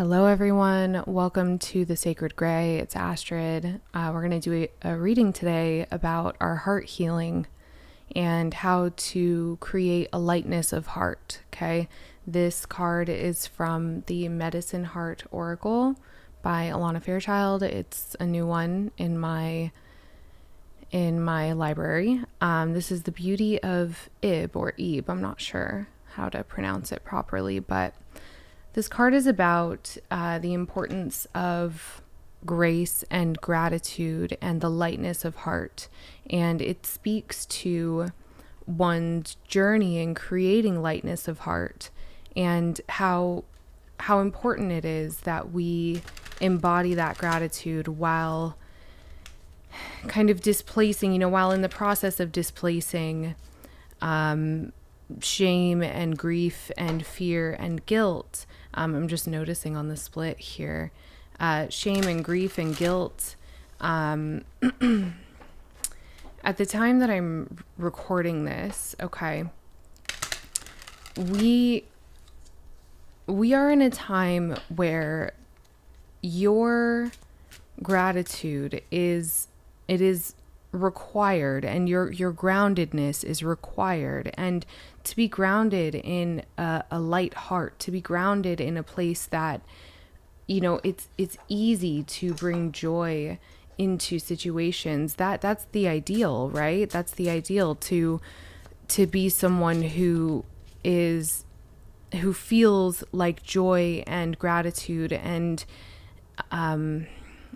Hello, everyone. Welcome to the Sacred Gray. It's Astrid. We're going to do a reading today about our heart healing and how to create a lightness of heart. Okay, this card is from the Medicine Heart Oracle by Alana Fairchild. It's a new one in my library. This is the Beauty of Ib or Ebe. I'm not sure how to pronounce it properly, but this card is about the importance of grace and gratitude and the lightness of heart. And it speaks to one's journey in creating lightness of heart and how important it is that we embody that gratitude while kind of displacing, while in the process of displacing shame and grief and fear and guilt. I'm just noticing on the split here, shame and grief and guilt. At the time that I'm recording this, okay, we are in a time where your gratitude is required, and your groundedness is required. And to be grounded in a light heart, to be grounded in a place that it's easy to bring joy into situations, that's the ideal, right? That's the ideal, to be someone who feels like joy and gratitude and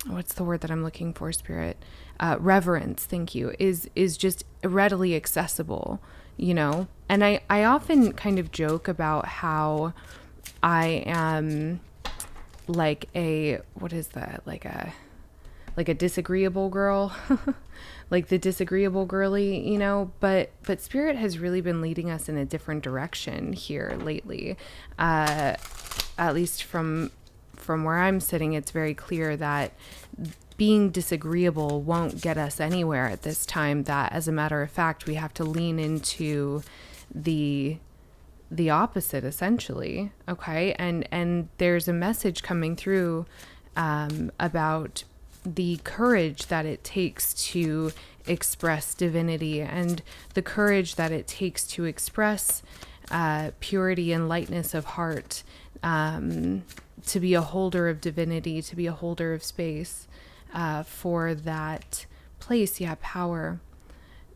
what's the word that I'm looking for, Spirit? Reverence, thank you, is just readily accessible, And I often kind of joke about how I am like what is that? Like a disagreeable girl, like the disagreeable girly, but Spirit has really been leading us in a different direction here lately. At least from where I'm sitting, it's very clear that being disagreeable won't get us anywhere at this time, that as a matter of fact, we have to lean into the opposite, essentially. Okay. And there's a message coming through, about the courage that it takes to express divinity and the courage that it takes to express, purity and lightness of heart, to be a holder of divinity, to be a holder of space, for that place. Power.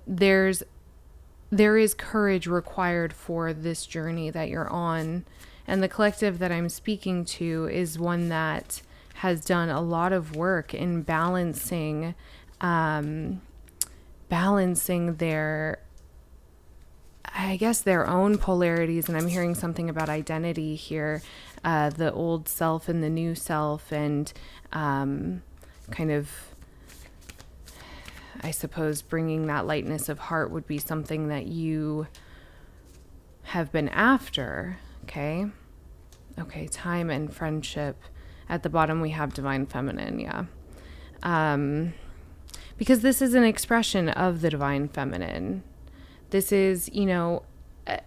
There is courage required for this journey that you're on. And the collective that I'm speaking to is one that has done a lot of work in balancing their own polarities. And I'm hearing something about identity here, the old self and the new self, and kind of, I suppose, bringing that lightness of heart would be something that you have been after. Okay, time and friendship. At the bottom we have divine feminine, because this is an expression of the divine feminine. This is,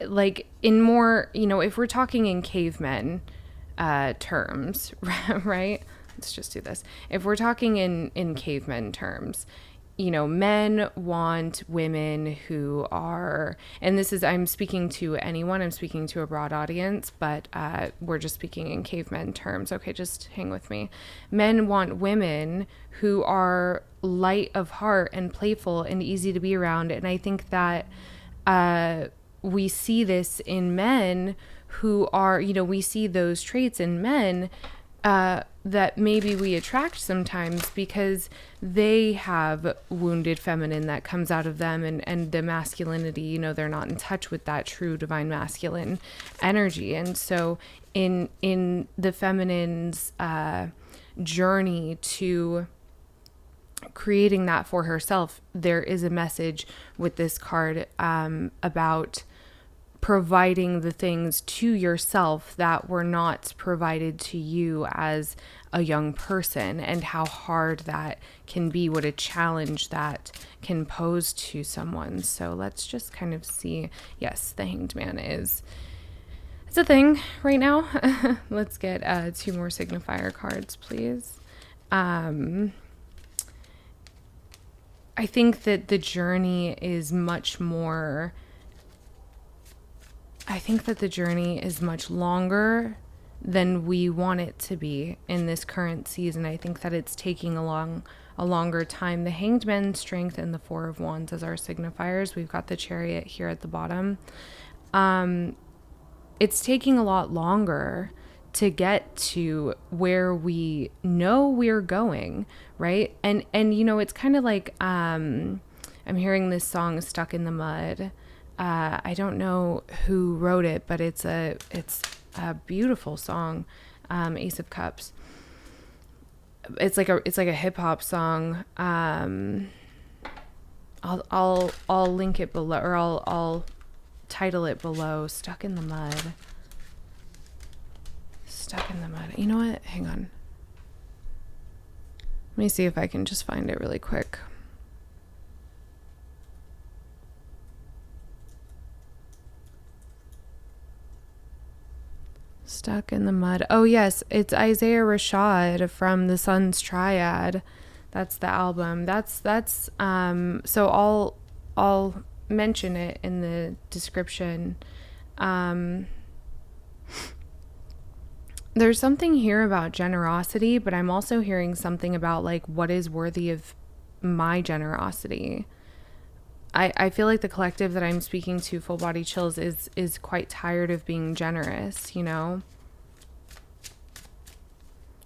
like in more, if we're talking in cavemen terms, right? Let's just do this. If we're talking in cavemen terms, men want women who are, and this is, I'm speaking to anyone, I'm speaking to a broad audience, but we're just speaking in cavemen terms. Okay, just hang with me. Men want women who are light of heart and playful and easy to be around. And I think that we see this in men who are, we see those traits in men that maybe we attract sometimes because they have wounded feminine that comes out of them, and the masculinity, they're not in touch with that true divine masculine energy. And so in the feminine's journey to creating that for herself, there is a message with this card about providing the things to yourself that were not provided to you as a young person, and how hard that can be, what a challenge that can pose to someone. So let's just kind of see. Yes, the Hanged Man is It's a thing right now. Let's get 2 more signifier cards, please. I think that the journey is much more, I think that the journey is much longer than we want it to be in this current season. I think that it's taking a longer time. The Hanged Man, Strength, and the Four of Wands as our signifiers. We've got the Chariot here at the bottom. It's taking a lot longer to get to where we know we're going, right? And you know, it's kind of like I'm hearing this song Stuck in the Mud. I don't know who wrote it, but it's a beautiful song. Ace of Cups. It's like a hip hop song. I'll link it below, or I'll title it below. Stuck in the Mud. Stuck in the Mud. You know what? Hang on. Let me see if I can just find it really quick. Stuck in the Mud. Oh yes, it's Isaiah Rashad from the Sun's Triad. That's the album. That's so I'll mention it in the description. There's something here about generosity, but I'm also hearing something about like what is worthy of my generosity. I feel like the collective that I'm speaking to, Full Body Chills, is quite tired of being generous, you know?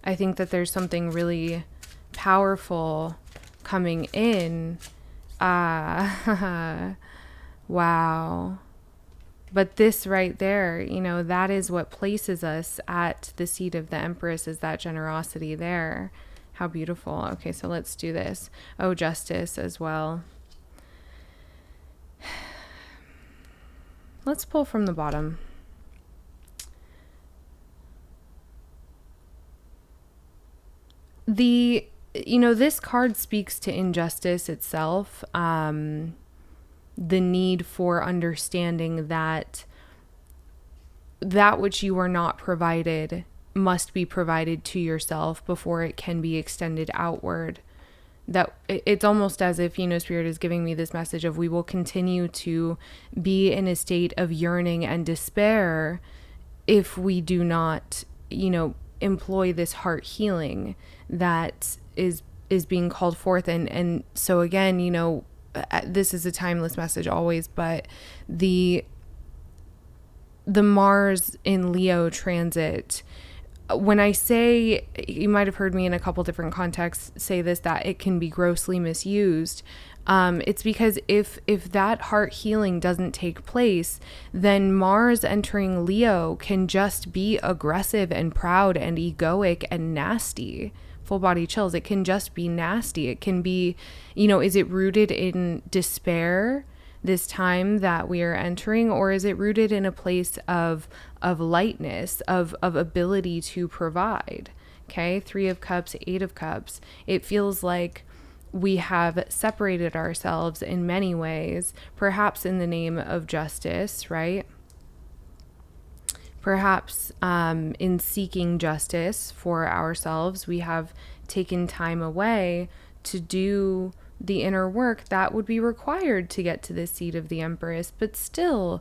I think that there's something really powerful coming in. Wow. But this right there, you know, that is what places us at the seat of the Empress, is that generosity there. How beautiful. Okay, so let's do this. Oh, Justice as well. Let's pull from the bottom. This card speaks to injustice itself. The need for understanding that which you are not provided must be provided to yourself before it can be extended outward. That it's almost as if, you know, Spirit is giving me this message of we will continue to be in a state of yearning and despair if we do not, you know, employ this heart healing that is being called forth. And so again, you know, this is a timeless message always, but the Mars in Leo transit, when I say, you might have heard me in a couple different contexts say this, that it can be grossly misused. It's because if that heart healing doesn't take place, then Mars entering Leo can just be aggressive and proud and egoic and nasty. Full Body Chills. It can just be nasty. It can be, you know, is it rooted in despair, this time that we are entering, or is it rooted in a place of lightness, of ability to provide? Okay, 3 of Cups, 8 of Cups. It feels like we have separated ourselves in many ways, perhaps in the name of justice, right? Perhaps in seeking justice for ourselves, we have taken time away to do the inner work that would be required to get to the seat of the Empress. But still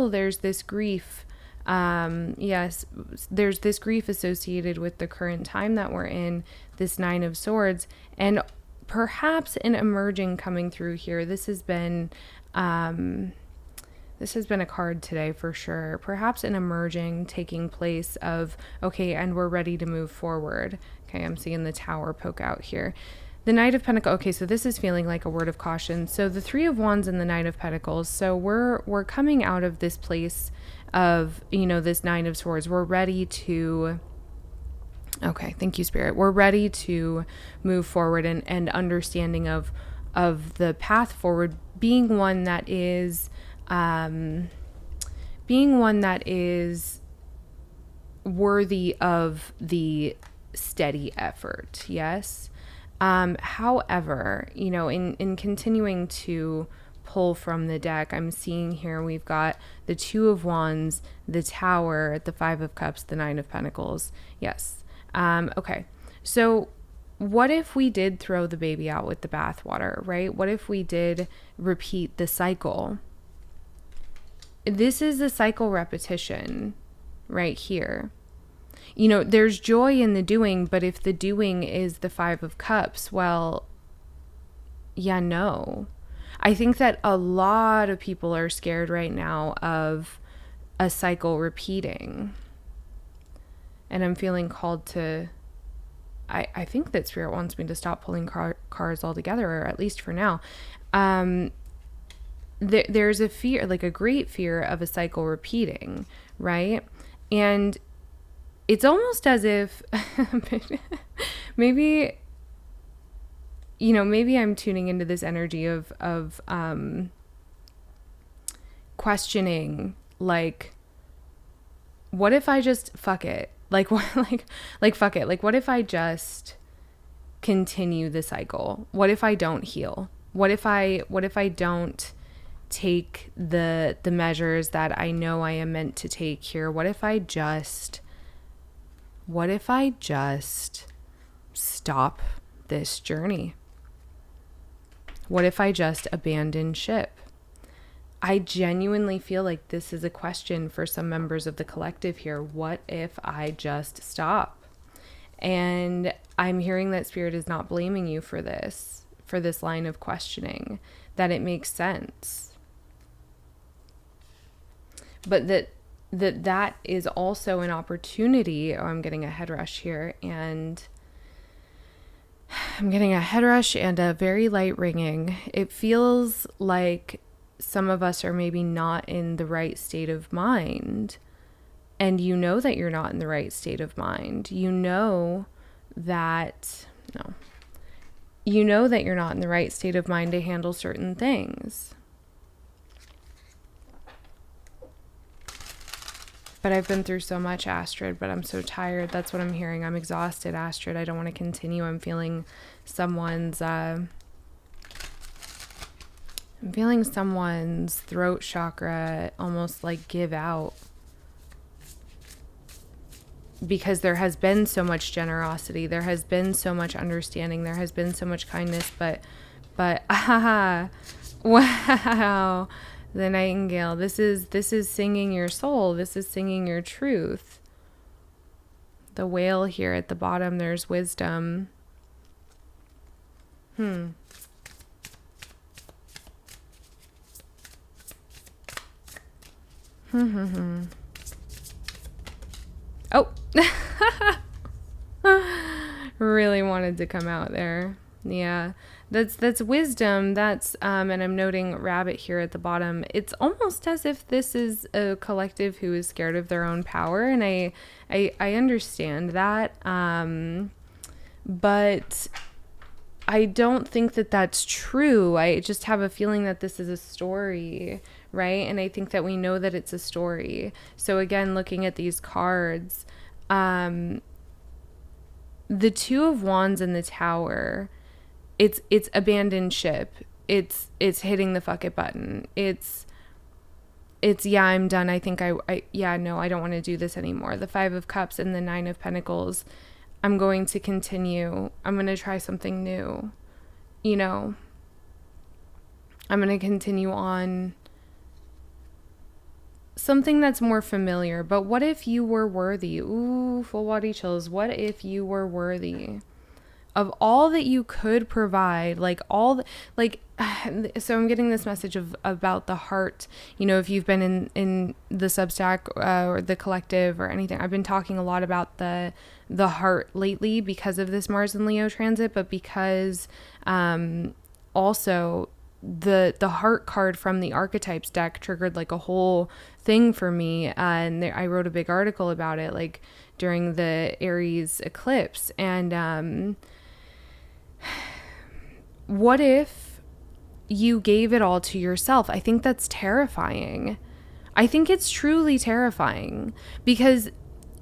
there's this grief. Yes, there's this grief associated with the current time that we're in, this 9 of Swords, and perhaps an emerging coming through here. This has been a card today for sure. Perhaps an emerging taking place of, okay, and we're ready to move forward. Okay, I'm seeing the Tower poke out here. The Knight of Pentacles. Okay, so this is feeling like a word of caution. So the 3 of Wands and the Knight of Pentacles. So we're coming out of this place of, you know, this 9 of Swords. We're ready to, okay, thank you, Spirit. We're ready to move forward, and understanding of the path forward being one that is worthy of the steady effort. Yes. However, you know, in continuing to pull from the deck. I'm seeing here we've got the Two of Wands, the Tower, the Five of Cups, the Nine of Pentacles. Yes. Okay. So what if we did throw the baby out with the bathwater, right? What if we did repeat the cycle? This is a cycle repetition right here. You know, there's joy in the doing, but if the doing is the Five of Cups, well, yeah, no. I think that a lot of people are scared right now of a cycle repeating. And I'm feeling called to, I think that Spirit wants me to stop pulling cards altogether, or at least for now. There's a fear, like a great fear of a cycle repeating, right? And it's almost as if maybe, you know, maybe I'm tuning into this energy of questioning, like, what if I just fuck it? Like, what, like fuck it. Like, what if I just continue the cycle? What if I don't heal? What if I don't take the measures that I know I am meant to take here? What if I just stop this journey? What if I just abandon ship? I genuinely feel like this is a question for some members of the collective here. What if I just stop? And I'm hearing that Spirit is not blaming you for this line of questioning, that it makes sense. But that is also an opportunity. Oh, I'm getting a head rush here, and I'm getting a head rush and a very light ringing. It feels like some of us are maybe not in the right state of mind, and you know that you're not in the right state of mind. You know that you're not in the right state of mind to handle certain things. But I've been through so much, Astrid, but I'm so tired. That's what I'm hearing. I'm exhausted, Astrid. I don't want to continue. I'm feeling someone's throat chakra almost like give out, because there has been so much generosity, there has been so much understanding, there has been so much kindness, but wow, the Nightingale, this is singing your soul, this is singing your truth. The Whale here at the bottom, there's wisdom. Oh, really wanted to come out there. Yeah, that's wisdom. That's and I'm noting rabbit here at the bottom. It's almost as if this is a collective who is scared of their own power, and I understand that. But I don't think that that's true. I just have a feeling that this is a story, right? And I think that we know that it's a story. So again, looking at these cards, the Two of Wands and the Tower, it's abandoned ship. It's hitting the fuck it button. It's yeah, I'm done. I think I don't want to do this anymore. The Five of Cups and the Nine of Pentacles, I'm going to continue. I'm going to try something new. You know, I'm going to continue on something that's more familiar. But what if you were worthy? Ooh, full body chills. What if you were worthy of all that you could provide? So I'm getting this message about the heart. You know, if you've been in the Substack or the collective or anything, I've been talking a lot about the heart lately because of this Mars and Leo transit, but because also the heart card from the archetypes deck triggered like a whole thing for me, and I wrote a big article about it like during the Aries eclipse. And what if you gave it all to yourself? I think that's terrifying. I think it's truly terrifying, because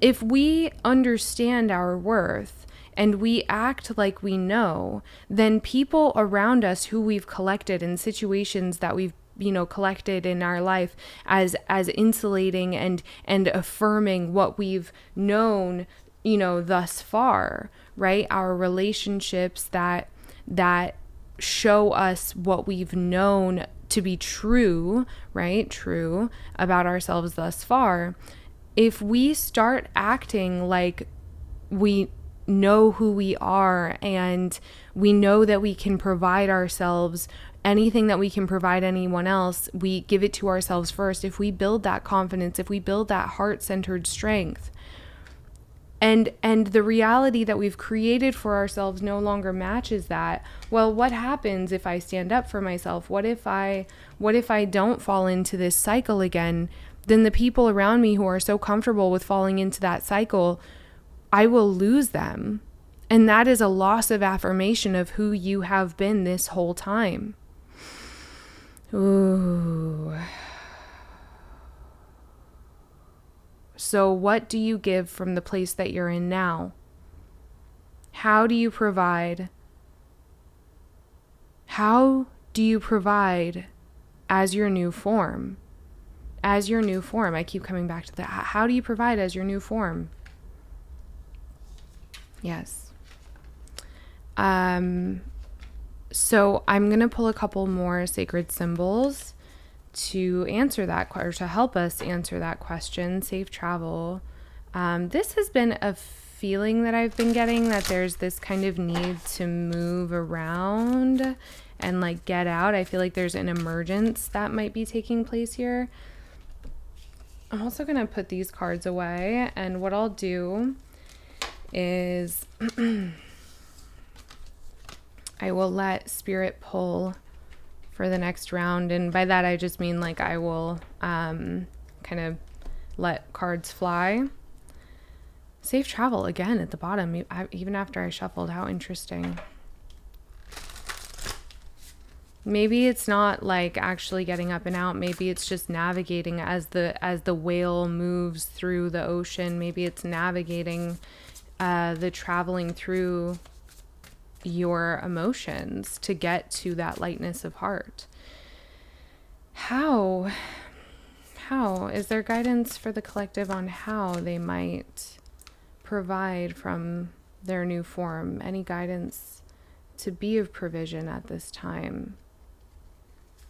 if we understand our worth and we act like we know, then people around us who we've collected in situations that we've collected in our life as insulating and affirming what we've known, thus far, right? Our relationships that show us what we've known to be true, right? True about ourselves thus far. If we start acting like we know who we are and we know that we can provide ourselves anything that we can provide anyone else, we give it to ourselves first. If we build that confidence, if we build that heart-centered strength, and the reality that we've created for ourselves no longer matches that, well, what happens if I stand up for myself? What if I don't fall into this cycle again? Then the people around me who are so comfortable with falling into that cycle, I will lose them. And that is a loss of affirmation of who you have been this whole time. Ooh. So what do you give from the place that you're in now? How do you provide? How do you provide as your new form? As your new form. I keep coming back to that. How do you provide as your new form? Yes. So I'm going to pull a couple more sacred symbols to answer that, or to help us answer that question. Safe travel. This has been a feeling that I've been getting, that there's this kind of need to move around and like get out. I feel like there's an emergence that might be taking place here. I'm also going to put these cards away, and what I'll do is I will let Spirit pull for the next round, and by that I just mean like I will kind of let cards fly. Safe travel again at the bottom, even after I shuffled. How interesting. Maybe it's not like actually getting up and out. Maybe it's just navigating as the whale moves through the ocean. Maybe it's navigating the traveling through your emotions to get to that lightness of heart. How is there guidance for the collective on how they might provide from their new form? Any guidance to be of provision at this time?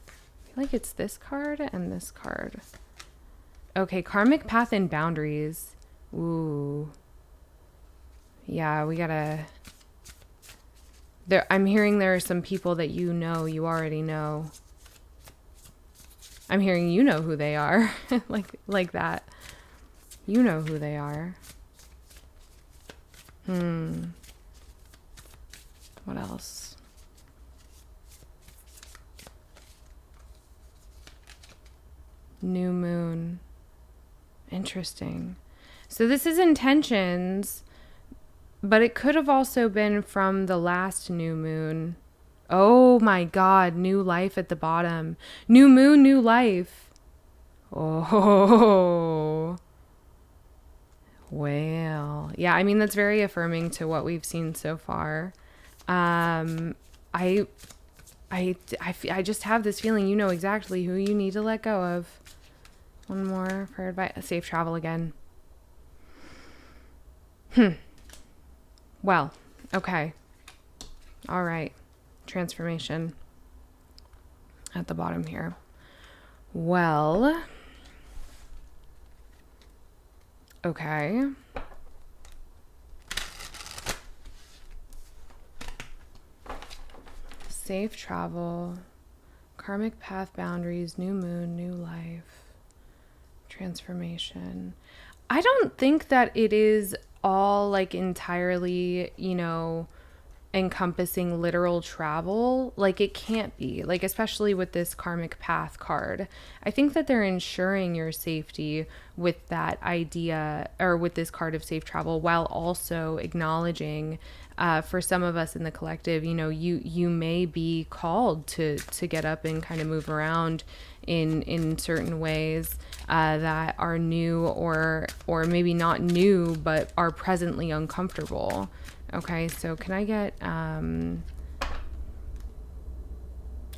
I feel like it's this card and this card. Okay, karmic path and boundaries. Ooh. Yeah, we gotta... I'm hearing there are some people that you already know. I'm hearing you know who they are. like that. You know who they are. What else? New moon. Interesting. So this is intentions, but it could have also been from the last new moon. Oh my God, new life at the bottom. New moon, new life. Oh. Well, yeah, I mean, that's very affirming to what we've seen so far. I just have this feeling you know exactly who you need to let go of. One more for advice. Safe travel again. Well, okay. All right. Transformation at the bottom here. Well, okay. Safe travel, karmic path boundaries, new moon, new life, transformation. I don't think that it is all like entirely, encompassing literal travel. Like it can't be, like, especially with this karmic path card. I think that they're ensuring your safety with that idea, or with this card of safe travel, while also acknowledging for some of us in the collective, you may be called to get up and kind of move around in certain ways that are new or maybe not new but are presently uncomfortable. Okay, so can I get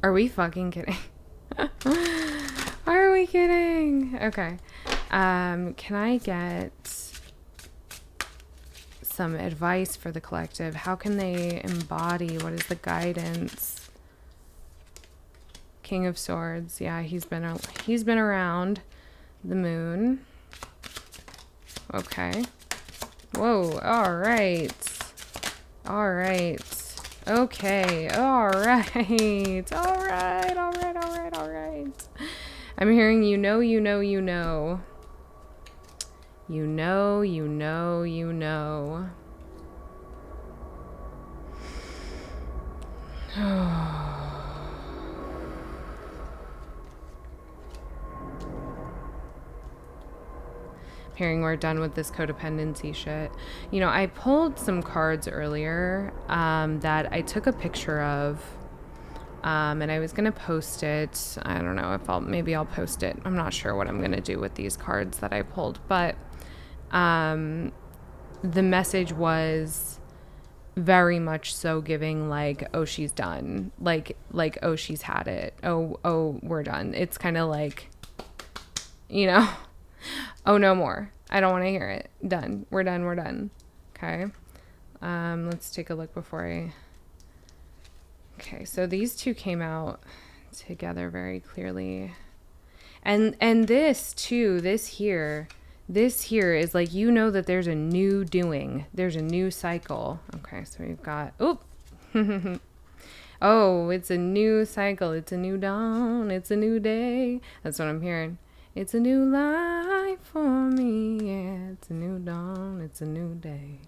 are we fucking kidding? Are we kidding? Okay. Can I get some advice for the collective? How can they embody? What is the guidance? King of Swords. Yeah, he's been around the moon. Okay. Whoa. All right. All right. Okay. All right. All right. All right. All right. All right. I'm hearing you know. You know. You know. You know. You know. You know. Hearing we're done with this codependency shit. You know, I pulled some cards earlier that I took a picture of, and I was gonna post it. I don't know if maybe I'll post it. I'm not sure what I'm gonna do with these cards that I pulled, but the message was very much so giving like, oh, she's done, like oh, she's had it, oh, we're done. It's kind of like, you know, oh, no more. I don't want to hear it. Done. We're done. We're done. Okay. Let's take a look before I... Okay, so these two came out together very clearly. And this too, this here is like, you know that there's a new doing. There's a new cycle. Okay, so we've got... Oop! Oh, it's a new cycle. It's a new dawn. It's a new day. That's what I'm hearing. It's a new life for me, yeah. It's a new dawn, it's a new day.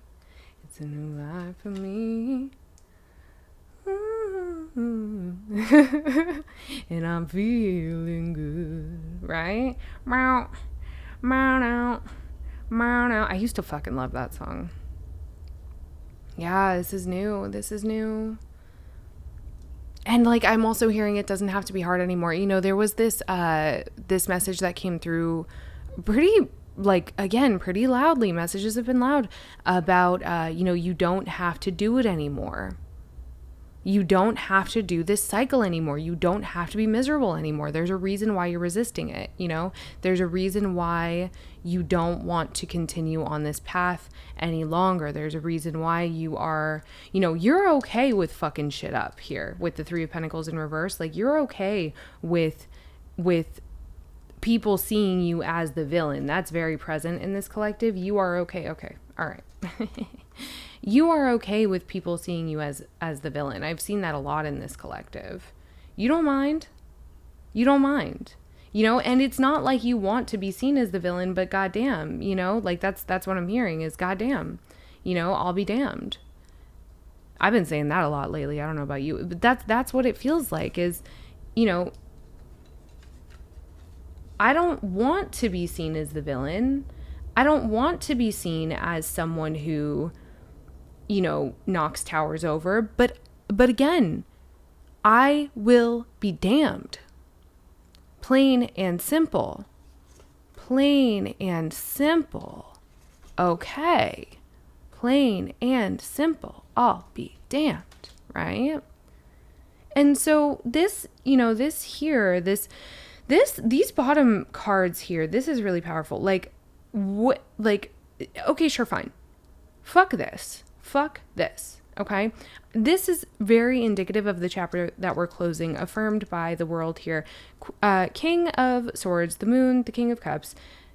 It's a new life for me. And I'm feeling good, right? Meow, meow, meow, meow. I used to fucking love that song. Yeah, this is new. This is new. And like, I'm also hearing it doesn't have to be hard anymore. You know, there was this message that came through pretty, like, again, pretty loudly. Messages have been loud about, you know, you don't have to do it anymore. You don't have to do this cycle anymore. You don't have to be miserable anymore. There's a reason why you're resisting it, you know? There's a reason why you don't want to continue on this path any longer. There's a reason why you are, you know, you're okay with fucking shit up here with the Three of Pentacles in reverse. Like, you're okay with people seeing you as the villain. That's very present in this collective. You are okay. Okay. All right. You are okay with people seeing you as the villain. I've seen that a lot in this collective. You don't mind. You don't mind. You know, and it's not like you want to be seen as the villain, but goddamn, you know, like that's what I'm hearing is goddamn, you know, I'll be damned. I've been saying that a lot lately. I don't know about you, but that's what it feels like is, you know, I don't want to be seen as the villain. I don't want to be seen as someone who, you know, knocks towers over. But again, I will be damned. Plain and simple. Plain and simple. Okay. Plain and simple. I'll be damned. Right? And so this, you know, this here, these bottom cards here, this is really powerful. Like, what, like, okay, sure, fine. Fuck this. Fuck this. Okay. This is very indicative of the chapter that we're closing, affirmed by the world here. King of Swords, the moon, the King of Cups,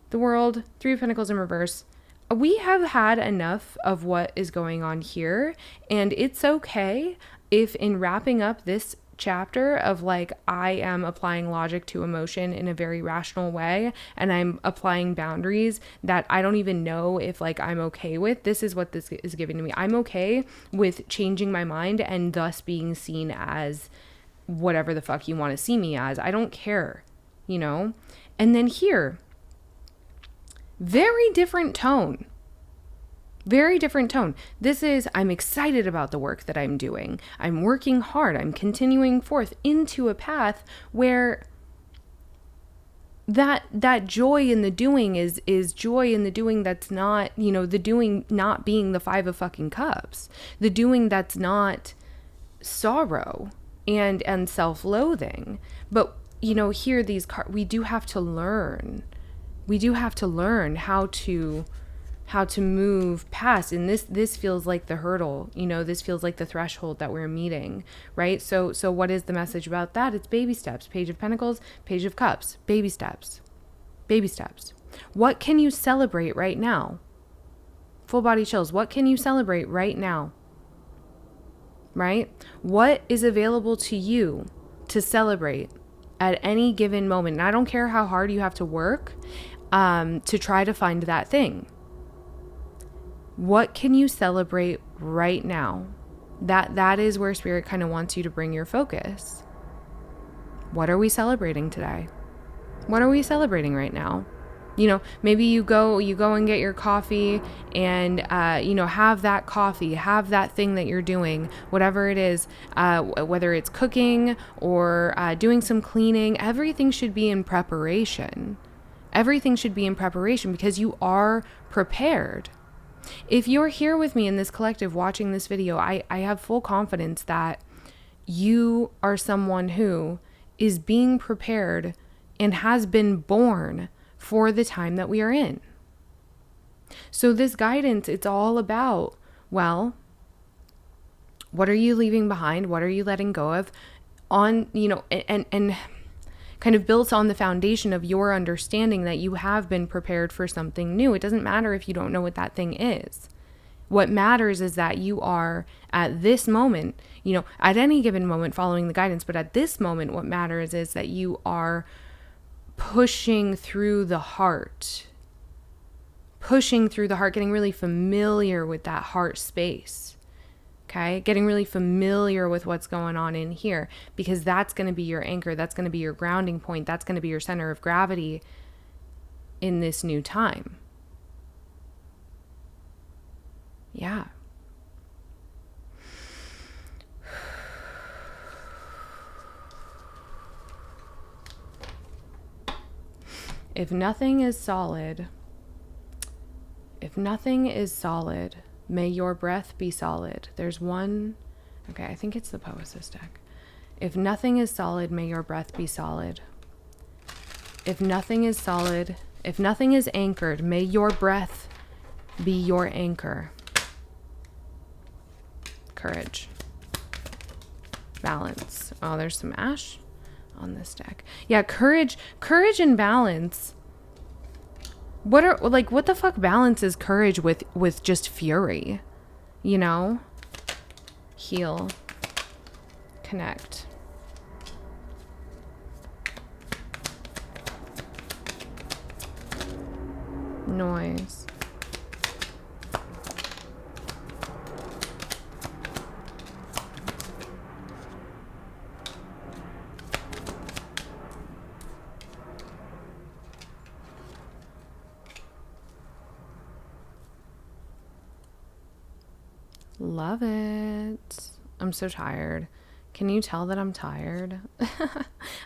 the world, Three of Pentacles in reverse. We have had enough of what is going on here. And it's okay if in wrapping up this chapter of like, I am applying logic to emotion in a very rational way, and I'm applying boundaries that I don't even know if like I'm okay with. This is what this is giving to me. I'm okay with changing my mind and thus being seen as whatever the fuck you want to see me as. I don't care, you know? And then here, very different tone. Very different tone. This is, I'm excited about the work that I'm doing. I'm working hard. I'm continuing forth into a path where that joy in the doing is joy in the doing that's not, the doing not being the 5 of fucking cups, the doing that's not sorrow and self-loathing. But here we do have to learn how to move past. And this feels like the hurdle, this feels like the threshold that we're meeting, right? So what is the message about that? It's baby steps. Page of Pentacles, Page of Cups, baby steps. What can you celebrate right now? Full body chills. What can you celebrate right now? Right? What is available to you to celebrate at any given moment? And I don't care how hard you have to work to try to find that thing. What can you celebrate right now? That is where Spirit kind of wants you to bring your focus. What are we celebrating today? What are we celebrating right now? Maybe you go and get your coffee and, have that coffee, have that thing that you're doing, whatever it is, whether it's cooking or doing some cleaning. Everything should be in preparation. Everything should be in preparation because you are prepared. If you're here with me in this collective watching this video, I have full confidence that you are someone who is being prepared and has been born for the time that we are in. So this guidance, it's all about, well, what are you leaving behind? What are you letting go of? And kind of built on the foundation of your understanding that you have been prepared for something new. It doesn't matter if you don't know what that thing is. What matters is that you are at this moment, at any given moment following the guidance, but at this moment, what matters is that you are pushing through the heart, getting really familiar with that heart space. Okay, getting really familiar with what's going on in here, because that's going to be your anchor. That's going to be your grounding point. That's going to be your center of gravity in this new time. Yeah. If nothing is solid, may your breath be solid. There's one, okay, I think it's the Poesis deck. If nothing is solid, may your breath be solid. If nothing is solid, if nothing is anchored, may your breath be your anchor. Courage. Balance. Oh, there's some ash on this deck. Yeah, courage and balance. What the fuck balances courage with just fury? Heal. Connect. Noise. Love it. I'm so tired. Can you tell that I'm tired?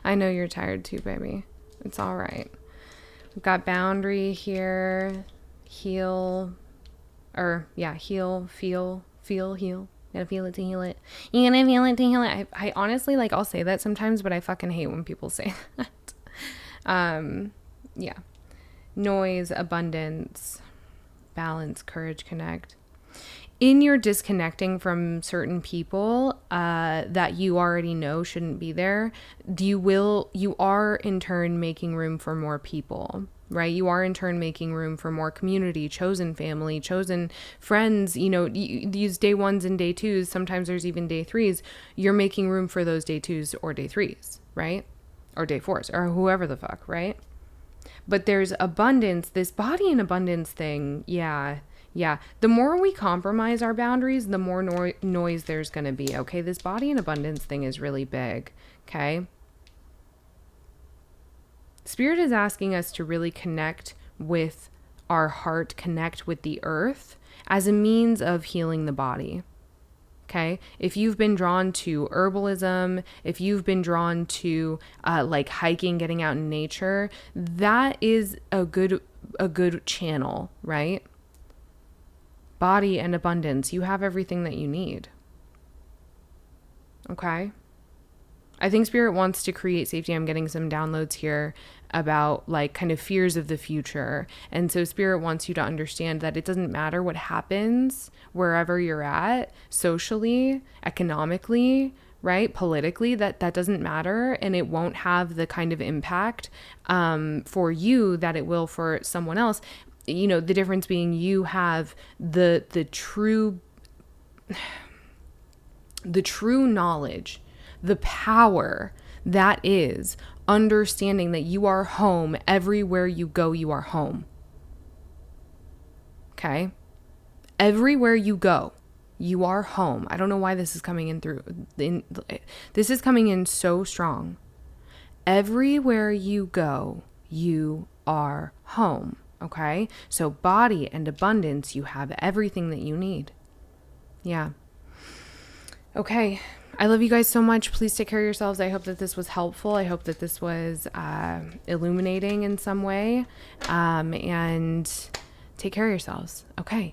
I know you're tired too, baby. It's all right. We've got boundary here. Heal. Heal, feel, heal. You gotta feel it to heal it. You gotta feel it to heal it. I honestly, I'll say that sometimes, but I fucking hate when people say that. Yeah. Noise, abundance, balance, courage, connect. In your disconnecting from certain people that you already know shouldn't be there, you are in turn making room for more people, right? You are in turn making room for more community, chosen family, chosen friends, these day ones and day twos, sometimes there's even day threes. You're making room for those day twos or day threes, right? Or day fours or whoever the fuck, right? But there's abundance, this body in abundance thing. Yeah. The more we compromise our boundaries, the more noise there's going to be. Okay. This body in abundance thing is really big. Okay. Spirit is asking us to really connect with our heart, connect with the earth as a means of healing the body. Okay. If you've been drawn to herbalism, if you've been drawn to like hiking, getting out in nature, that is a good channel, right? Body and abundance. You have everything that you need. Okay. I think Spirit wants to create safety. I'm getting some downloads here about like kind of fears of the future. And so Spirit wants you to understand that it doesn't matter what happens wherever you're at, socially, economically, right? Politically, that doesn't matter. And it won't have the kind of impact for you that it will for someone else. You know, the difference being you have the true knowledge, the power that is understanding that you are home everywhere you go. You are home. Okay. Everywhere you go, you are home. I don't know why this is coming in through. This is coming in so strong. Everywhere you go, you are home. Okay. So body and abundance, you have everything that you need. Yeah. Okay. I love you guys so much. Please take care of yourselves. I hope that this was helpful. I hope that this was illuminating in some way. And take care of yourselves. Okay.